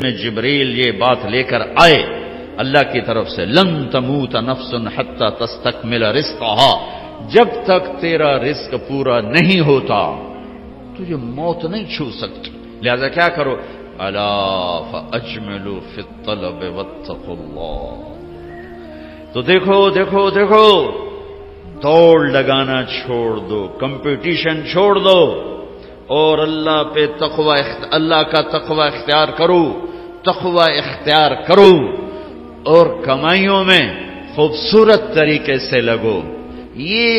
میں جبریل یہ بات لے کر آئے اللہ کی طرف سے، لن تموت نفس حتی تستکمل رزقہا، جب تک تیرا رزق پورا نہیں ہوتا تجھے موت نہیں چھو سکتی، لہذا کیا کرو، الا فاجملوا فی الطلب واتقوا اللہ۔ تو دیکھو دیکھو دیکھو، دوڑ لگانا چھوڑ دو، کمپٹیشن چھوڑ دو، اور اللہ پہ تقوی، اللہ کا تقوی اختیار کرو، تقوی اختیار کرو، اور کمائیوں میں خوبصورت طریقے سے لگو۔ یہ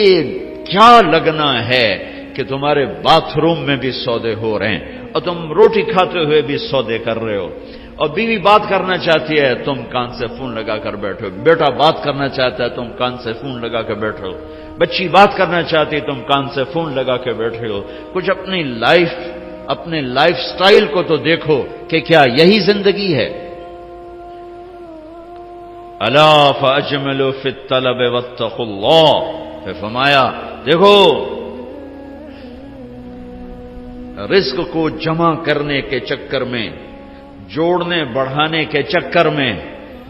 کیا لگنا ہے کہ تمہارے باتھ روم میں بھی سودے ہو رہے ہیں اور تم روٹی کھاتے ہوئے بھی سودے کر رہے ہو، اور بیوی بات کرنا چاہتی ہے تم کان سے فون لگا کر بیٹھو، بیٹا بات کرنا چاہتا ہے تم کان سے فون لگا کر بیٹھو، بچی بات کرنا چاہتی تم کان سے فون لگا کے بیٹھے ہو۔ کچھ اپنے لائف سٹائل کو تو دیکھو کہ کیا یہی زندگی ہے؟ الا فاجملوا فی الطلب واتقوا اللہ، پھر فرمایا دیکھو رزق کو جمع کرنے کے چکر میں، جوڑنے بڑھانے کے چکر میں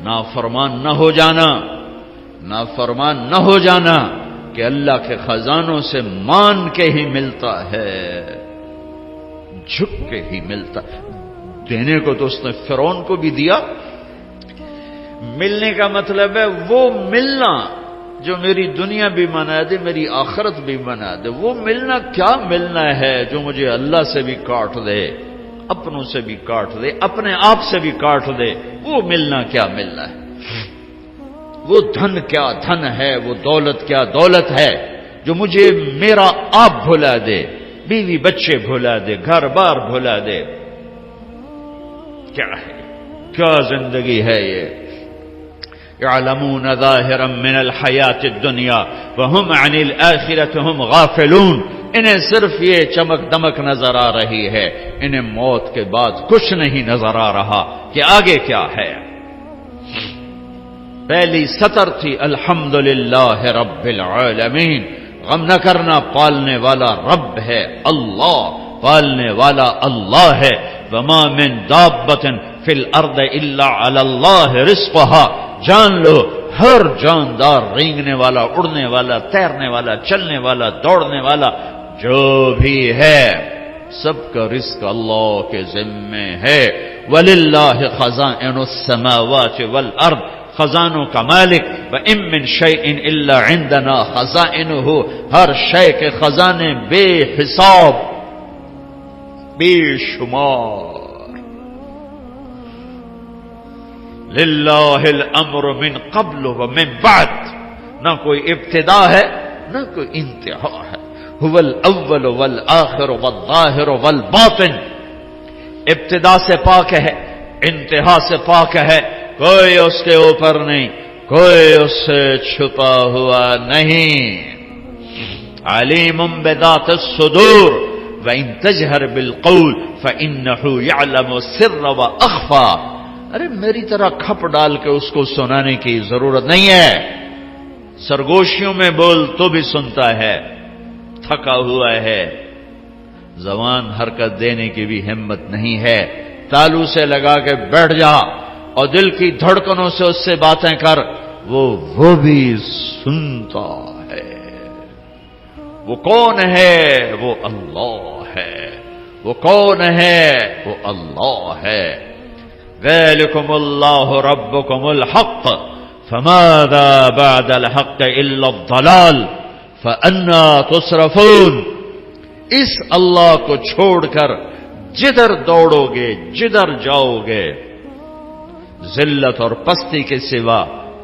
نافرمان نہ ہو جانا، نافرمان نہ ہو جانا کہ اللہ کے خزانوں سے مان کے ہی ملتا ہے، جھک کے ہی ملتا۔ دینے کو تو اس نے فرعون کو بھی دیا، ملنے کا مطلب ہے وہ ملنا جو میری دنیا بھی بنا دے، میری آخرت بھی بنا دے۔ وہ ملنا کیا ملنا ہے جو مجھے اللہ سے بھی کاٹ دے، اپنوں سے بھی کاٹ دے، اپنے آپ سے بھی کاٹ دے، وہ ملنا کیا ملنا ہے؟ وہ دھن کیا دھن ہے، وہ دولت کیا دولت ہے جو مجھے میرا آپ بھلا دے، بیوی بچے بھلا دے، گھر بار بھلا دے؟ کیا ہے، کیا زندگی ہے یہ؟ یعلمون ظاہرا من الحیات الدنیا وہم عن الآخرۃ ہم غافلون، انہیں صرف یہ چمک دمک نظر آ رہی ہے، انہیں موت کے بعد کچھ نہیں نظر آ رہا کہ آگے کیا ہے۔ پہلی سطر تھی الحمدللہ رب العالمین، غم نہ کرنا، پالنے والا رب ہے اللہ، پالنے والا اللہ ہے۔ وما من دابۃ فی الارض الا علی اللہ رزقها، جان لو ہر جاندار، رینگنے والا، اڑنے والا، تیرنے والا، چلنے والا، دوڑنے والا جو بھی ہے، سب کا رزق اللہ کے ذمے ہے۔ وَلِلَّهِ خَزَائِنُ السَّمَاوَاتِ وَالْأَرْضِ، خزانوں کا مالک، وَإِن مِّن شَيْءٍ إِلَّا عِندَنَا خَزَائِنُهُ، ہر شے کے خزانے بے حساب، بے شمار۔ للہ الامر من قبل ومن بعد، نہ کوئی ابتدا ہے نہ کوئی انتہا ہے۔ هو الاول والآخر والظاہر والباطن، ابتدا سے پاک ہے، انتہا سے پاک ہے، کوئی اس کے اوپر نہیں، کوئی اس سے چھپا ہوا نہیں۔ علیم بذات الصدور وإن تجہر بالقول فإنه يعلم السر وأخفى، ارے میری طرح کھپ ڈال کے اس کو سنانے کی ضرورت نہیں ہے، سرگوشیوں میں بول تو بھی سنتا ہے، تھکا ہوا ہے، زبان حرکت دینے کی بھی ہمت نہیں ہے، تالو سے لگا کے بیٹھ جا اور دل کی دھڑکنوں سے اس سے باتیں کر، وہ بھی سنتا ہے۔ وہ کون ہے؟ وہ اللہ ہے۔ وہ کون ہے؟ وہ اللہ ہے۔ ذَلِكُمُ اللَّهُ رَبُّكُمُ الْحَقُّ فَمَاذَا بَعْدَ الْحَقِّ إِلَّا الضَّلَالُ فَأَنَّى تُصْرَفُونَ، اس اللہ کو چھوڑ کر جدھر دوڑو گے، جدھر جاؤ گے، ذلت اور پستی کے سوا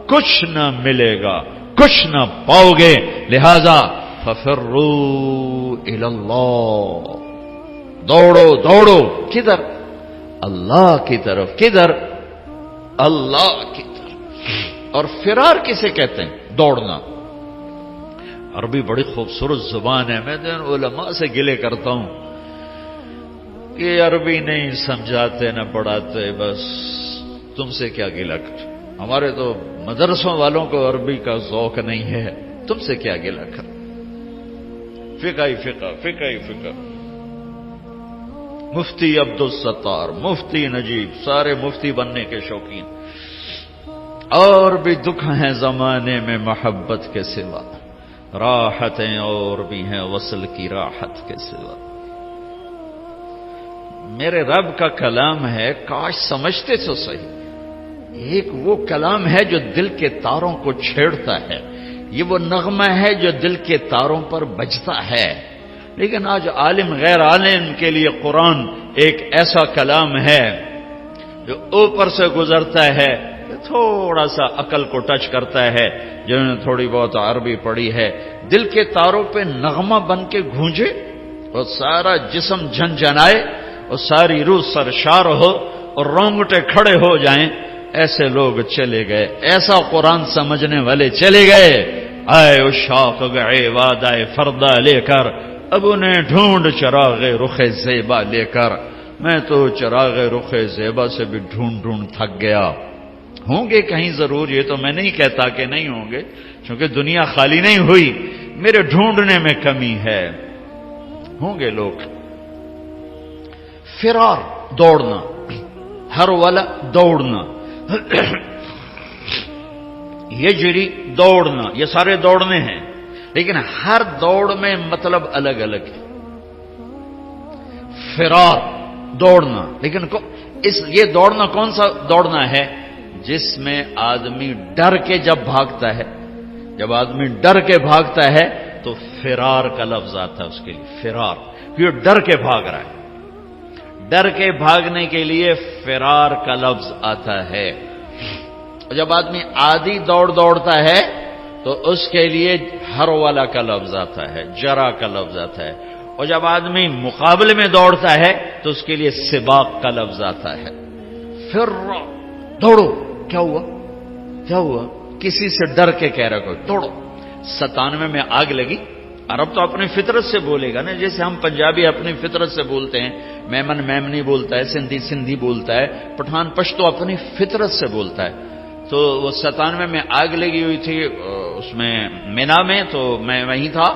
کچھ نہ ملے گا، کچھ نہ پاؤ گے، لہذا فَفِرُّوا إِلَى اللَّهِ، دوڑو دوڑو، کدھر؟ اللہ کی طرف۔ کدھر؟ اللہ کی طرف۔ اور فرار کسے کہتے ہیں؟ دوڑنا۔ عربی بڑی خوبصورت زبان ہے، میں ان علماء سے گلے کرتا ہوں کہ عربی نہیں سمجھاتے نہ پڑھاتے، بس تم سے کیا گلہ کر، ہمارے تو مدرسوں والوں کو عربی کا ذوق نہیں ہے، تم سے کیا گلہ کر، فقہ ہی فقہ، فقہ ہی فقہ، مفتی عبدالستار، مفتی نجیب، سارے مفتی بننے کے شوقین. اور بھی دکھ ہیں زمانے میں محبت کے سوا، راحتیں اور بھی ہیں وصل کی راحت کے سوا. میرے رب کا کلام ہے، کاش سمجھتے تو صحیح. ایک وہ کلام ہے جو دل کے تاروں کو چھیڑتا ہے، یہ وہ نغمہ ہے جو دل کے تاروں پر بجتا ہے. لیکن آج عالم غیر عالم کے لیے قرآن ایک ایسا کلام ہے جو اوپر سے گزرتا ہے، تھوڑا سا عقل کو ٹچ کرتا ہے. جنہوں نے تھوڑی بہت عربی پڑھی ہے، دل کے تاروں پہ نغمہ بن کے گونجے اور سارا جسم جھنجھنائے اور ساری روح سرشار ہو اور رونگٹے کھڑے ہو جائیں. ایسے لوگ چلے گئے، ایسا قرآن سمجھنے والے چلے گئے. آئے اشاق گئے وعدہ فردا لے کر، اب انہیں ڈھونڈ چراغ رخ زیبا لے کر. میں تو چراغ رخ زیبا سے بھی ڈھونڈ تھک گیا. ہوں گے کہیں ضرور، یہ تو میں نہیں کہتا کہ نہیں ہوں گے، کیونکہ دنیا خالی نہیں ہوئی، میرے ڈھونڈنے میں کمی ہے. ہوں گے لوگ. فرار، دوڑنا، ہر والا دوڑنا، یجری دوڑنا، یہ سارے دوڑنے ہیں، لیکن ہر دوڑ میں مطلب الگ الگ ہے. فرار دوڑنا، لیکن یہ دوڑنا کون سا دوڑنا ہے؟ جس میں آدمی ڈر کے جب بھاگتا ہے، جب آدمی ڈر کے بھاگتا ہے تو فرار کا لفظ آتا ہے اس کے لیے. فرار، یہ ڈر کے بھاگ رہا ہے، ڈر کے بھاگنے کے لیے فرار کا لفظ آتا ہے. جب آدمی عادی دوڑتا ہے تو اس کے لیے ہر والا کا لفظ آتا ہے، جرا کا لفظ آتا ہے. اور جب آدمی مقابلے میں دوڑتا ہے تو اس کے لیے سباق کا لفظ آتا ہے. پھر دوڑو، کیا ہوا کیا ہوا؟ کسی سے ڈر کے کہہ رہا کوئی دوڑو. 97 میں آگ لگی. عرب تو اپنی فطرت سے بولے گا نا، جیسے ہم پنجابی اپنی فطرت سے بولتے ہیں. میمن میمنی بولتا ہے، سندھی سندھی بولتا ہے، پٹھان پشتو اپنی فطرت سے بولتا ہے. تو وہ 97 میں آگ لگی ہوئی تھی اس میں مینا میں، تو میں وہیں تھا.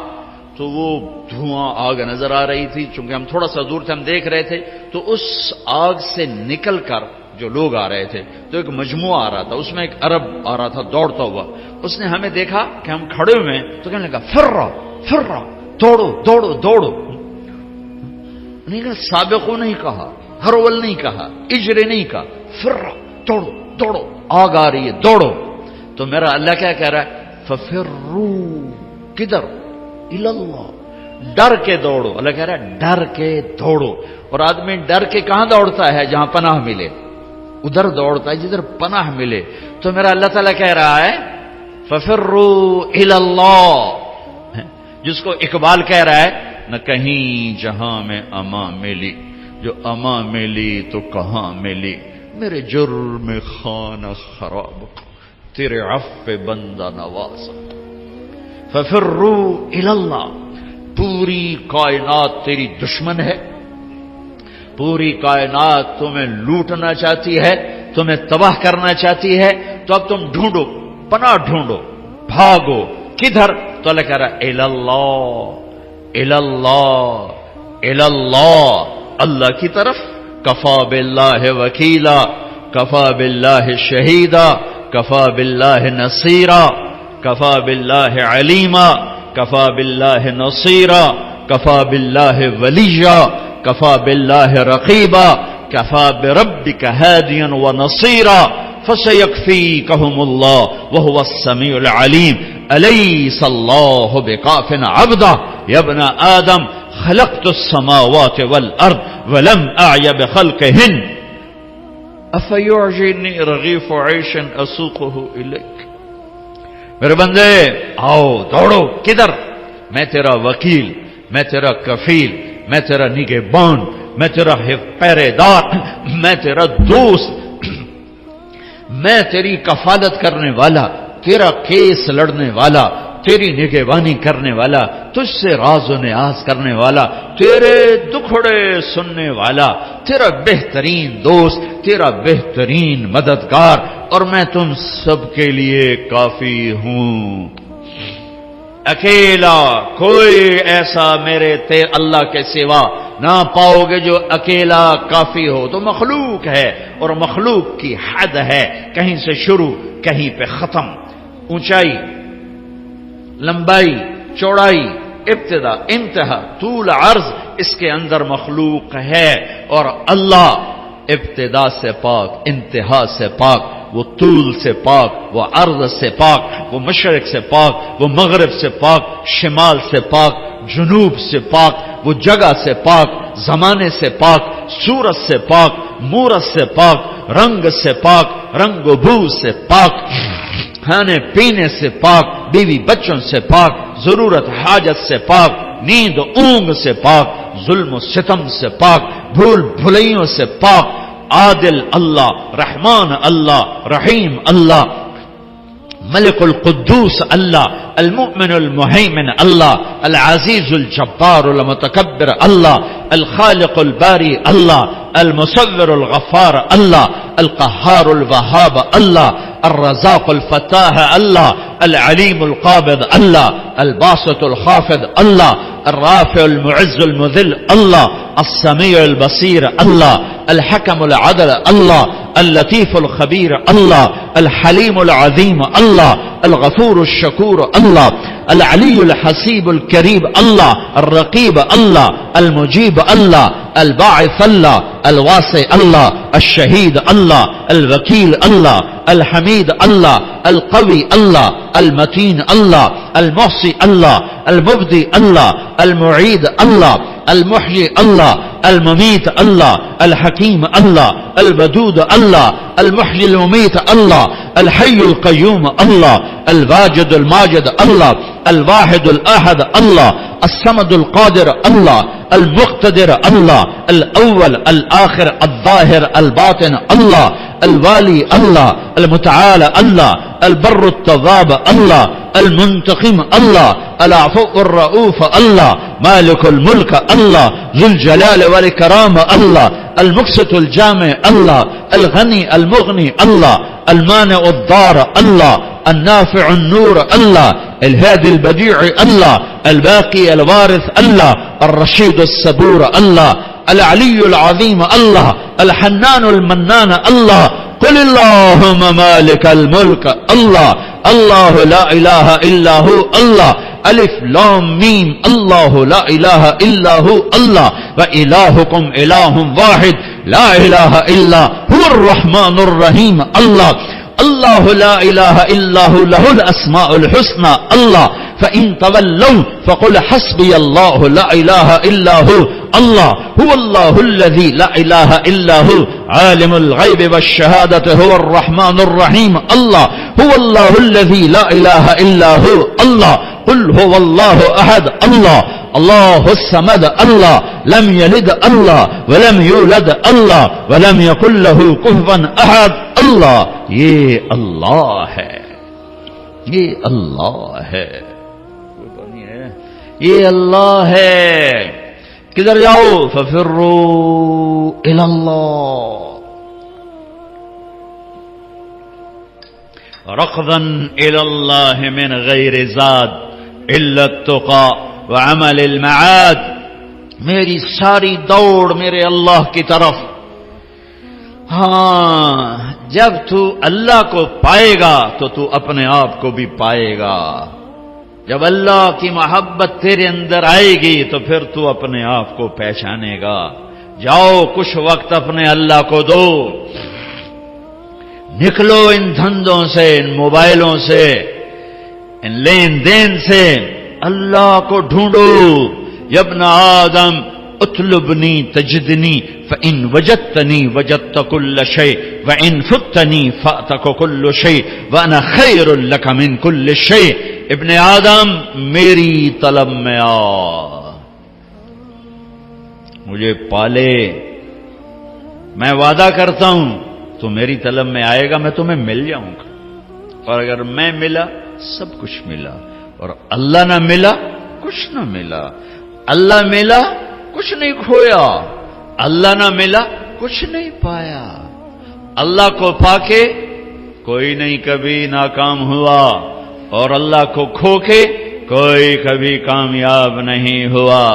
تو وہ دھواں آگ نظر آ رہی تھی، چونکہ ہم تھوڑا سا دور تھے، ہم دیکھ رہے تھے. تو اس آگ سے نکل کر جو لوگ آ رہے تھے تو ایک مجموعہ آ رہا تھا، اس میں ایک عرب آ رہا تھا دوڑتا ہوا. اس نے ہمیں دیکھا کہ ہم کھڑے ہوئے ہیں تو کہنے لگا فرا فرا، دوڑو دوڑو دوڑو. نہیں کہا سابقو نہیں کہا، ہرول نہیں کہا، اجرے نہیں کہا، فرا دوڑو دوڑو، آگ آ رہی ہے دوڑو. تو میرا اللہ کیا کہہ رہا ہے؟ ففرو، کدھر؟ اللہ، ڈر کے دوڑو. اللہ کہہ رہا ہے ڈر کے دوڑو. اور آدمی ڈر کے کہاں دوڑتا ہے؟ جہاں پناہ ملے، ادھر دوڑتا ہے جدھر پناہ ملے. تو میرا اللہ تعالیٰ کہہ رہا ہے ففروا الی اللہ، جس کو اقبال کہہ رہا ہے نہ کہیں جہاں میں امان ملی، جو امان ملی تو کہاں ملی، میرے جرم خانہ خراب، تیرے عفو بندہ نواز. ففروا الی اللہ. پوری کائنات تیری دشمن ہے، پوری کائنات تمہیں لوٹنا چاہتی ہے، تمہیں تباہ کرنا چاہتی ہے. تو اب تم ڈھونڈو، پناہ ڈھونڈو، بھاگو. کدھر؟ تو اللہ کہہ رہا الی اللہ، الی اللہ، الی اللہ، اللہ کی طرف. کفا باللہ وکیلا، کفا باللہ شہیدا، کفا باللہ نصیرا، کفا باللہ علیما، کفا باللہ نصیرا، کفا باللہ ولیا، کفا باللہ رقیبا، کفا بربک ہادیا ونصیرا، فسیکفیکہم اللہ وہو السمیع العلیم. الیس اللہ بکاف عبدہ یا ابن آدم خلقت السماوات والارض ولم اعی بخلقہن افیعجنی رغیف عیش اسوقہ الیک. میرے بندے آؤ دوڑو. کدھر؟ میں تیرا وکیل، میں تیرا کفیل، میں تیرا نگہبان، میں تیرا پہرے دار، میں تیرا دوست، میں تیری کفالت کرنے والا، تیرا کیس لڑنے والا، تیری نگہبانی کرنے والا، تجھ سے راز و نیاز کرنے والا، تیرے دکھڑے سننے والا، تیرا بہترین دوست، تیرا بہترین مددگار، اور میں تم سب کے لیے کافی ہوں. اکیلا کوئی ایسا میرے اللہ کے سوا نہ پاؤ گے جو اکیلا کافی ہو، تو مخلوق ہے، اور مخلوق کی حد ہے، کہیں سے شروع کہیں پہ ختم، اونچائی، لمبائی، چوڑائی، ابتدا، انتہا، طول، عرض، اس کے اندر مخلوق ہے، اور اللہ ابتدا سے پاک، انتہا سے پاک، وہ طول سے پاک، وہ عرض سے پاک، وہ مشرق سے پاک، وہ مغرب سے پاک، شمال سے پاک، جنوب سے پاک، وہ جگہ سے پاک، زمانے سے پاک، صورت سے پاک، مورت سے پاک، رنگ سے پاک، رنگ و بو سے پاک، کھانے پینے سے پاک، بیوی بچوں سے پاک، ضرورت حاجت سے پاک، نیند اونگ سے پاک، ظلم و ستم سے پاک، بھول بھلائیوں سے پاک، عادل اللہ، رحمان اللہ، رحیم اللہ، ملک القدوس اللہ، المؤمن المہیمن اللہ، العزیز الجبار المتکبر اللہ، الخالق الباری اللہ، المصور الغفار اللہ، القہار الوہاب اللہ، الرزاق الفتاح اللہ، العلیم القابض اللہ، الباسط الخافض اللہ، الرافع المعز المذل اللہ، السمیع البصیر اللہ، الحکم العدل اللہ، اللطیف الخبیر اللہ، الحلیم العظیم اللہ، الغفور الشکور اللہ، العلی الحسیب الکریم اللہ، الرقیب اللہ، المجیب اللہ، الباعث اللہ، الواسع اللہ، الشہید اللہ، الوکیل اللہ، الحمید اللہ، القوی اللہ، المتین اللہ، المحصی اللہ، المبدی اللہ، المعید اللہ، المحیی اللہ، الممیت اللہ، الحکیم اللہ، الودود اللہ، المحیی الممیت اللہ، الحی القیوم اللہ، الواجد الماجد اللہ، الواحد الاحد اللہ، الصمد القادر اللہ، المقتدر اللہ، الاول الآخر الظاہر الباطن اللہ، الوالی اللہ، المتعال اللہ، البر التواب اللہ، المنتقم اللہ، العفو الرؤوف اللہ، مالک الملک اللہ، ذو الجلال والاکرام اللہ، المقسط الجامع اللہ، الغنی المغنی اللہ، المانع الضار اللہ، النافع النور اللہ، الهادي البديع الله، الباقي الوارث الله، الرشيد الصبور الله، العلي العظيم الله، الحنان المنان الله. قل اللهم مالك الملك الله، الله لا إله إلا هو الله، ألف لام ميم، الله لا إله إلا هو الله، وإلهكم إله واحد لا إله إلا هو الرحمن الرحيم الله. الله لا إله إلا هو له الأسماء الحسنى الله. فإن تولوا فقل حسبي الله لا إله إلا هو الله. هو الله الذي لا إله إلا هو عالم الغيب والشهادة هو الرحمن الرحيم الله. هو الله الذي لا إله إلا هو الله. قل هو الله أحد الله الله الصمد الله لم يلد الله ولم يولد الله ولم يكن له كفوا أحد الله. یہ اللہ ہے، یہ اللہ ہے، یہ اللہ ہے. کدھر جاؤ؟ ففروا الی اللہ ركضا الی اللہ من غیر زاد الا التقى وعمل المعاد. میری ساری دوڑ میرے اللہ کی طرف. ہاں، جب تو اللہ کو پائے گا تو تو اپنے آپ کو بھی پائے گا. جب اللہ کی محبت تیرے اندر آئے گی تو پھر تو اپنے آپ کو پہچانے گا. جاؤ کچھ وقت اپنے اللہ کو دو. نکلو ان دھندوں سے، ان موبائلوں سے، ان لین دین سے. اللہ کو ڈھونڈو. یا ابن آدم اطلبنی تجدنی فإن وجدتنی وجدت كل شيء وإن فتنی فأتك كل شيء وأنا خير لك من كل شيء. ابن آدم میری طلب میں آ، مجھے پالے. میں وعدہ کرتا ہوں تو میری طلب میں آئے گا، میں تمہیں مل جاؤں گا. اور اگر میں ملا سب کچھ ملا، اور اللہ نہ ملا کچھ نہ ملا. اللہ ملا کچھ نہیں کھویا، اللہ نہ ملا کچھ نہیں پایا. اللہ کو پا کے کوئی نہیں کبھی ناکام ہوا، اور اللہ کو کھو کے کوئی کبھی کامیاب نہیں ہوا.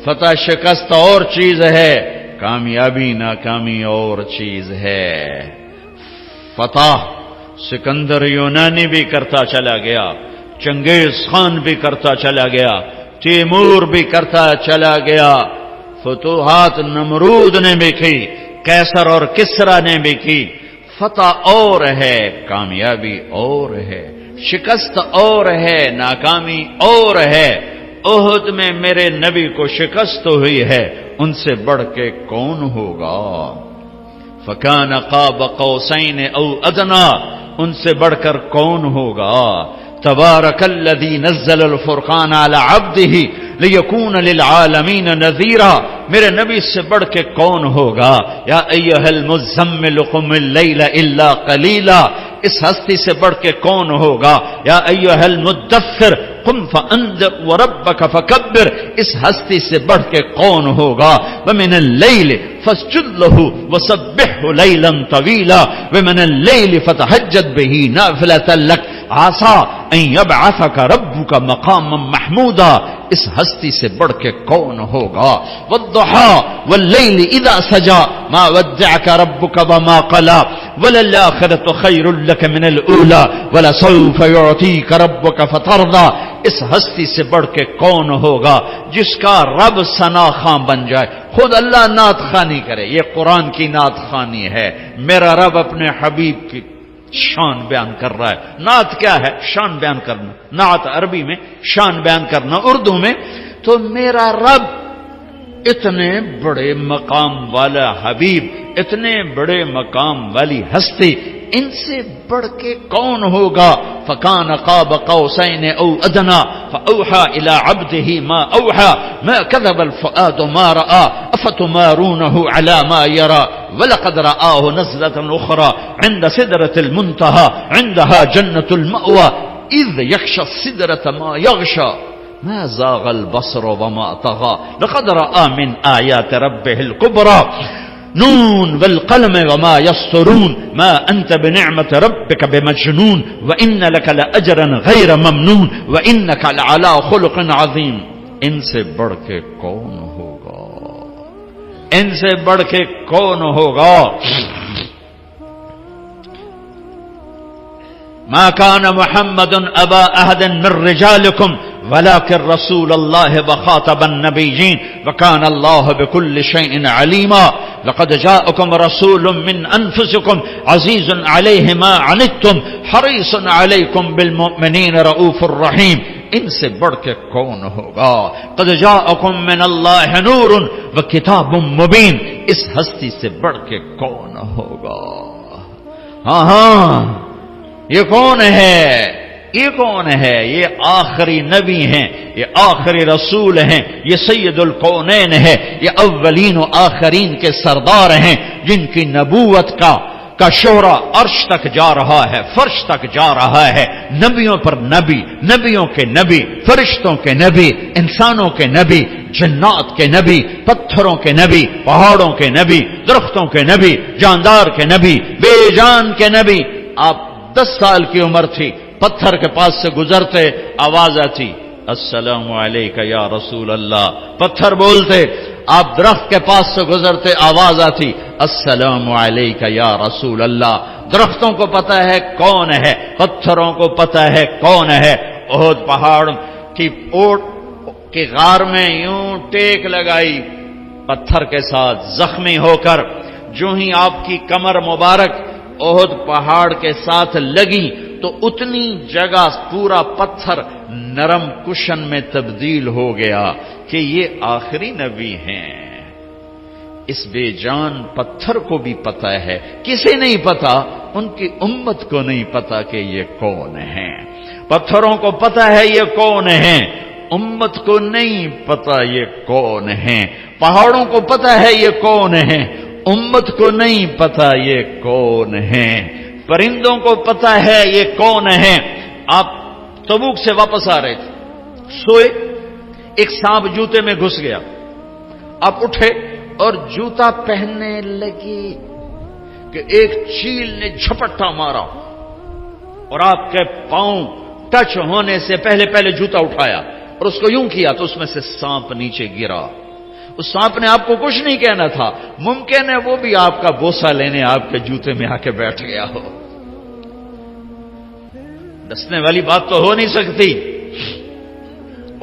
فتح شکست اور چیز ہے، کامیابی ناکامی اور چیز ہے۔ فتح سکندر یونانی بھی کرتا چلا گیا، چنگیز خان بھی کرتا چلا گیا، تیمور بھی کرتا چلا گیا، فتوحات نمرود نے بھی کی، کیسر اور کسرا نے بھی کی۔ فتح اور ہے، کامیابی اور ہے، شکست اور ہے، ناکامی اور ہے۔ احد میں میرے نبی کو شکست ہوئی ہے، ان سے بڑھ کے کون ہوگا؟ فکان قاب قوسین او ادنا، ان سے بڑھ کر کون ہوگا؟ تبارک الذی نزل الفرقان علی عبدہ لیکون للعالمین نذیرا، میرے نبی سے بڑھ کے کون ہوگا؟ یا ایھا المزمل قم اللیل الا قلیلا، اس ہستی سے بڑھ کے کون ہوگا؟ یا ایھا المدثر قم فانذر وربک فکبر، اس ہستی سے بڑھ کے کون ہوگا؟ ومن اللیل فاسجد لہ وسبحہ لیلا طویلا ومن اللیل فتہجد بہ نافلۃ لک عسیٰ ان یبعثک ربک مقاما محمودا، اس ہستی سے بڑھ کے کون ہوگا؟ والضحی واللیل اذا سجی ما ودعک ربک وما قلی وللآخرۃ خیر لک من الاولی ولسوف یعطیک ربک فترضی، اس ہستی سے بڑھ کے کون ہوگا جس کا رب ثنا خواں بن جائے؟ خود اللہ نعت خوانی کرے، یہ قرآن کی نعت خوانی ہے۔ میرا رب اپنے حبیب کی شان بیان کر رہا ہے۔ نعت کیا ہے؟ شان بیان کرنا۔ نعت عربی میں، شان بیان کرنا اردو میں۔ تو میرا رب اتنے بڑے مقام والا حبیب، اتنے بڑے مقام والی ہستی، ان سے بڑھ کے کون ہوگا؟ فکان قاب قوسین او ادنا فاوحى الى عبده ما اوحى ما كذب الفؤاد ما راى افتمارونه على ما يرى ولقد رآه نزلة اخرى عند سدرة المنتهى عندها جنة المأوى اذ يغشى السدرة ما يغشى ما زاغ البصر وما طغى لقد رأى من آيات ربه الكبرى نون والقلم وما يسطرون ما أنت بنعمة ربك بمجنون وإن لك لأجرا غير ممنون وإنك لعلى خلق عظيم۔ ان سے بڑھ کے کون ہوگا؟ ان سے بڑھ کے کون ہوگا؟ ما كان محمد أبا أحد من رجالكم ولكن رسول الله وخاتم النبيين وكان الله بكل شيء عليما لقد جاءكم رسول من أنفسكم عزيز عليه ما عنتم حريص عليكم بالمؤمنين رؤوف رحيم۔ ان سے بڑھ کے کون ہوگا؟ قد جاءكم من الله نور وكتاب مبين، اس ہستی سے بڑھ کے کون ہوگا؟ ہاں یہ کون ہے؟ یہ کون ہے؟ یہ آخری نبی ہیں، یہ آخری رسول ہیں، یہ سید الکونین ہے، یہ اولین و آخرین کے سردار ہیں، جن کی نبوت کا شہرہ عرش تک جا رہا ہے، فرش تک جا رہا ہے۔ نبیوں پر نبی، نبیوں کے نبی، فرشتوں کے نبی، انسانوں کے نبی، جنات کے نبی، پتھروں کے نبی، پہاڑوں کے نبی، درختوں کے نبی، جاندار کے نبی، بے جان کے نبی۔ آپ 10 سال کی عمر تھی، پتھر کے پاس سے گزرتے، آواز آتی السلام علیکہ یا رسول اللہ، پتھر بولتے۔ آپ درخت کے پاس سے گزرتے، آواز آتی السلام علیکہ یا رسول اللہ۔ درختوں کو پتہ ہے کون ہے، پتھروں کو پتہ ہے کون ہے۔ احد پہاڑ کی اوٹ کی غار میں یوں ٹیک لگائی پتھر کے ساتھ، زخمی ہو کر جو ہی آپ کی کمر مبارک احد پہاڑ کے ساتھ لگی تو اتنی جگہ پورا پتھر نرم کشن میں تبدیل ہو گیا کہ یہ آخری نبی ہیں۔ اس بے جان پتھر کو بھی پتہ ہے، کسے نہیں پتا؟ ان کی امت کو نہیں پتا کہ یہ کون ہیں۔ پتھروں کو پتا ہے یہ کون ہیں، امت کو نہیں پتا یہ کون ہیں۔ پہاڑوں کو پتا ہے یہ کون ہیں، امت کو نہیں پتا یہ کون ہیں۔ پرندوں کو پتا ہے یہ کون ہیں۔ آپ تبوک سے واپس آ رہے تھے، سوئے، ایک سانپ جوتے میں گھس گیا، آپ اٹھے اور جوتا پہننے لگے کہ ایک چیل نے جھپٹا مارا اور آپ کے پاؤں ٹچ ہونے سے پہلے جوتا اٹھایا اور اس کو یوں کیا تو اس میں سے سانپ نیچے گرا۔ اس سانپ نے آپ کو کچھ نہیں کہنا تھا، ممکن ہے وہ بھی آپ کا بوسہ لینے آپ کے جوتے میں آ کے بیٹھ گیا ہو۔ ڈسنے والی بات تو ہو نہیں سکتی،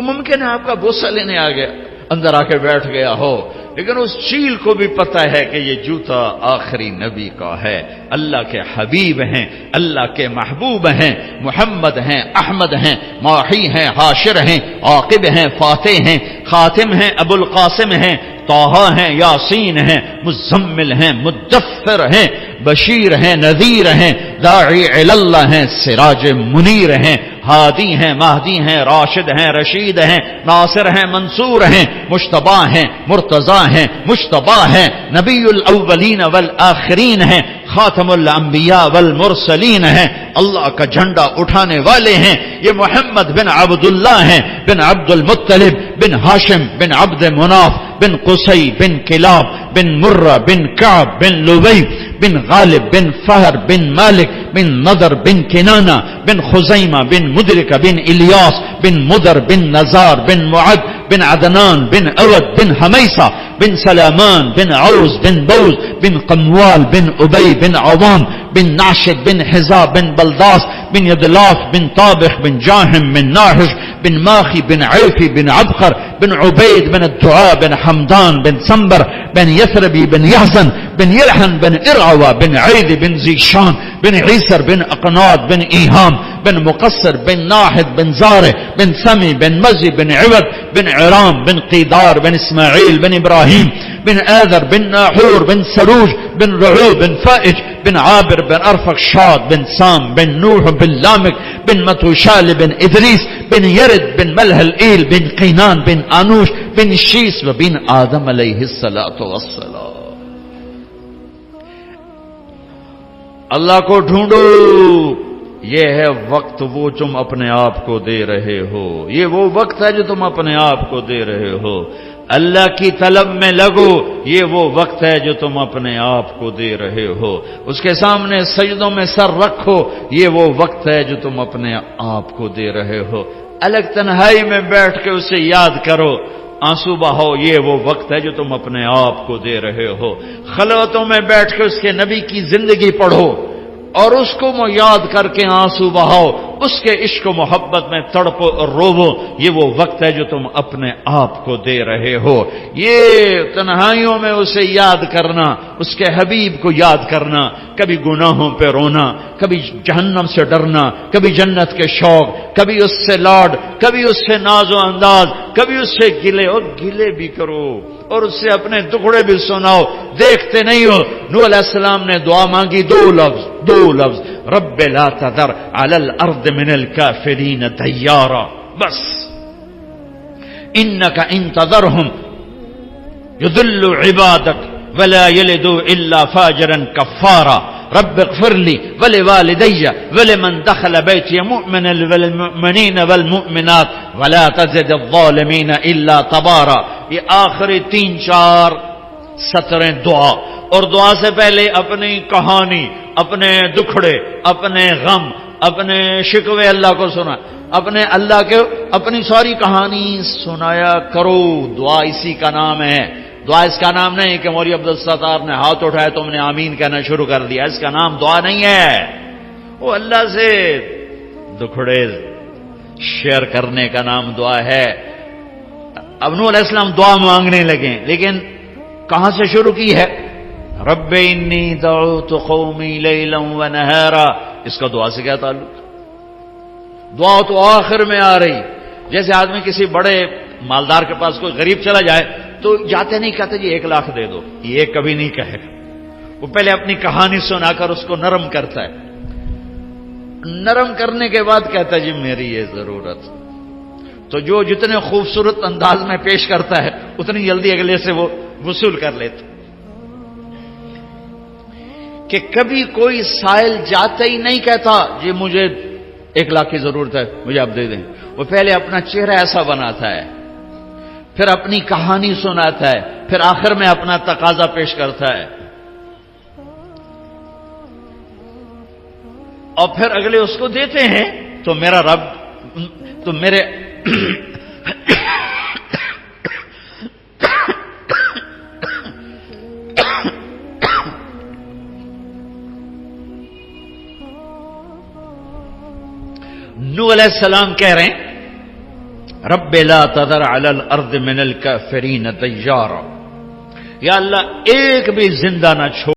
ممکن ہے آپ کا بوسہ لینے آ گیا، اندر آ کے بیٹھ گیا ہو، لیکن اس چیل کو بھی پتا ہے کہ یہ جوتا آخری نبی کا ہے، اللہ کے حبیب ہیں، اللہ کے محبوب ہیں، محمد ہیں، احمد ہیں، ماحی ہیں، حاشر ہیں، عاقب ہیں، فاتح ہیں، خاتم ہیں، ابو القاسم ہیں، طٰہٰ ہیں، یاسین ہیں، مزمل ہیں، مدثر ہیں، بشیر ہیں، نذیر ہیں، داعی الی اللہ ہیں، سراج منیر ہیں، ہادی ہیں، مہدی ہیں، راشد ہیں، رشید ہیں، ناصر ہیں، منصور ہیں، مجتبی ہیں، مرتضی ہیں، مجتبی ہیں، نبی الاولین والآخرین ہیں، خاتم الانبیاء والمرسلین ہیں، اللہ کا جھنڈا اٹھانے والے ہیں، یہ محمد بن عبداللہ ہیں، بن عبد المطلب، بن ہاشم، بن عبد مناف، بن قصی، بن کلاب، بن مرہ، بن کعب، بن لبی، بن غالب، بن فہر، بن مالک، بن نضر، بن کنانہ، بن خزیمہ، بن مدرکہ، بن الیاس، بن مدر، بن نزار، بن معد، بن عدنان، بن اود، بن حمیسہ، بن سلامان، بن عوز، بن بوز، بن قموال، بن ابی، بن عوام، بن ناشد، بن حزاب، بن بلداس، بن یدلاف، بن طابخ، بن جاہم، بن ناحش، بن ماخی، بن عیفی، بن عبقر، بن عبید، بن الدعاء، بن حمدان، بن سنبر، بن یثربی، بن یحزن، بن یلحن، بن ارعوہ، بن عید، بن زیشان، بن عیسر، بن اقناد، بن ایہام، بن مقصر، بن ناحد، بن زارع، بن سمی، بن مزی، بن عود، بن عرام، بن قیدار، بن اسماعیل، بن ابراہیم، بن آذر، بن ناحور، بن سروج، بن رعو، بن فائج، بن عابر، بن ارفخشاد، بن سام، بن نوح، بن لامک، بن متوشال، بن ادریس، بن یرد، بن ملح الایل، بن قینان، بن آنوش، بن شیس، و بن آدم علیہ الصلاۃ والسلام۔ اللہ کو ڈھونڈو، یہ ہے وقت وہ تم اپنے آپ کو دے رہے ہو، یہ وہ وقت ہے جو تم اپنے آپ کو دے رہے ہو۔ اللہ کی طلب میں لگو، یہ وہ وقت ہے جو تم اپنے آپ کو دے رہے ہو۔ اس کے سامنے سجدوں میں سر رکھو، یہ وہ وقت ہے جو تم اپنے آپ کو دے رہے ہو۔ الگ تنہائی میں بیٹھ کے اسے یاد کرو، آنسو بہاؤ، یہ وہ وقت ہے جو تم اپنے آپ کو دے رہے ہو۔ خلوتوں میں بیٹھ کے اس کے نبی کی زندگی پڑھو اور اس کو یاد کر کے آنسو بہاؤ، اس کے عشق و محبت میں تڑپو اور روو، یہ وہ وقت ہے جو تم اپنے آپ کو دے رہے ہو۔ یہ تنہائیوں میں اسے یاد کرنا، اس کے حبیب کو یاد کرنا، کبھی گناہوں پہ رونا، کبھی جہنم سے ڈرنا، کبھی جنت کے شوق، کبھی اس سے لاڈ، کبھی اس سے ناز و انداز، کبھی اس سے گلے، اور گلے بھی کرو اور اس سے اپنے دکھڑے بھی سناؤ۔ دیکھتے نہیں ہو نوح علیہ السلام نے دعا مانگی، دو لفظ، رب لا تذر علی الارض من الکافرین دیارا، بس انک ان تذرہم یضل عبادک ولا یلدوا الا فاجرا کفارا، رب اغفر لی ولوالدی ولمن دخل بیتی مؤمنا والمؤمنین والمؤمنات ولا تزد الظالمین الا تبارا۔ یہ آخری 3-4 سطریں دعا، اور دعا سے پہلے اپنی کہانی، اپنے دکھڑے، اپنے غم، اپنے شکوے اللہ کو سنا، اپنی ساری کہانی سنایا کرو۔ دعا اسی کا نام ہے۔ دعا اس کا نام نہیں کہ مولوی عبدالستار نے ہاتھ اٹھایا تم نے آمین کہنا شروع کر دیا، اس کا نام دعا نہیں ہے۔ وہ اللہ سے دکھڑے شیئر کرنے کا نام دعا ہے۔ اب نوح علیہ السلام دعا مانگنے لگے، لیکن کہاں سے شروع کی ہے؟ رب انی دعوت قومی لیلا ونہارا۔ اس کا دعا سے کیا تعلق؟ دعا تو آخر میں آ رہی۔ جیسے آدمی کسی بڑے مالدار کے پاس کوئی غریب چلا جائے تو جاتے نہیں کہتے جی 1 لاکھ دے دو، یہ کبھی نہیں کہے گا، وہ پہلے اپنی کہانی سنا کر اس کو نرم کرتا ہے، نرم کرنے کے بعد کہتا ہے جی میری یہ ضرورت۔ تو جو جتنے خوبصورت انداز میں پیش کرتا ہے اتنی جلدی اگلے سے وہ وصول کر لیتا۔ کہ کبھی کوئی سائل جاتے ہی نہیں کہتا جی مجھے 1 لاکھ کی ضرورت ہے مجھے آپ دے دیں، وہ پہلے اپنا چہرہ ایسا بناتا ہے، پھر اپنی کہانی سناتا ہے، پھر آخر میں اپنا تقاضا پیش کرتا ہے، اور پھر اگلے اس کو دیتے ہیں۔ تو میرا رب، تو میرے نوح علیہ السلام کہہ رہے ہیں رب لا تذر علی الارض من الکافرین دیارا، یا اللہ ایک بھی زندہ نہ چھوڑ